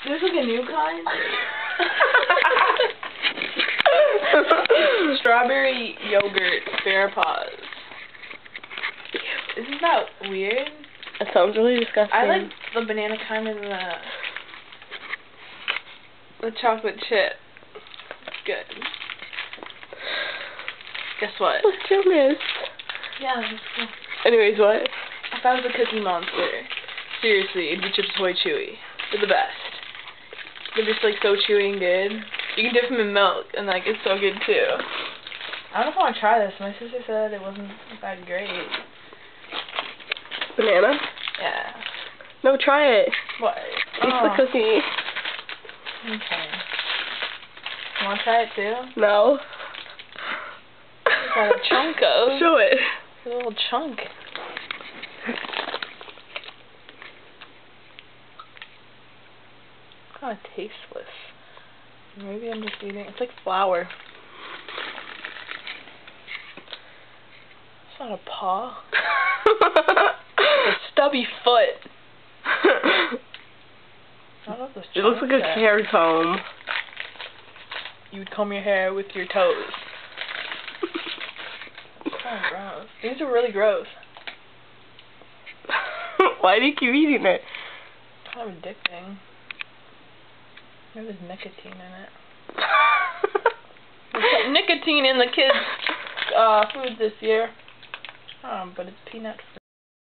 There's like a new kind. Strawberry yogurt bear paws. Isn't that weird? That sounds really disgusting. I like the banana kind and the chocolate chip. It's good. Guess what? What's your miss? Yeah, that's cool. Anyways, what? If I was a Cookie Monster, seriously, it'd be Chips Ahoy Chewy. They're the best. They're just like so chewy and good. You can dip them in milk and like it's so good too. I don't know if I want to try this. My sister said it wasn't that great. Banana? Yeah. No, try it. What? Eat the cookie. Okay. You want to try it too? No. It's got a chunk of. Show it. A little chunk. Kind of tasteless. Maybe I'm just eating. It's like flour. It's not a paw. It's a stubby foot. I don't know if this It looks like a hair comb. You would comb your hair with your toes. It's kind of gross. These are really gross. Why do you keep eating it? Kind of addicting. Maybe there's nicotine in it. They put nicotine in the kids' food this year. But it's peanut free.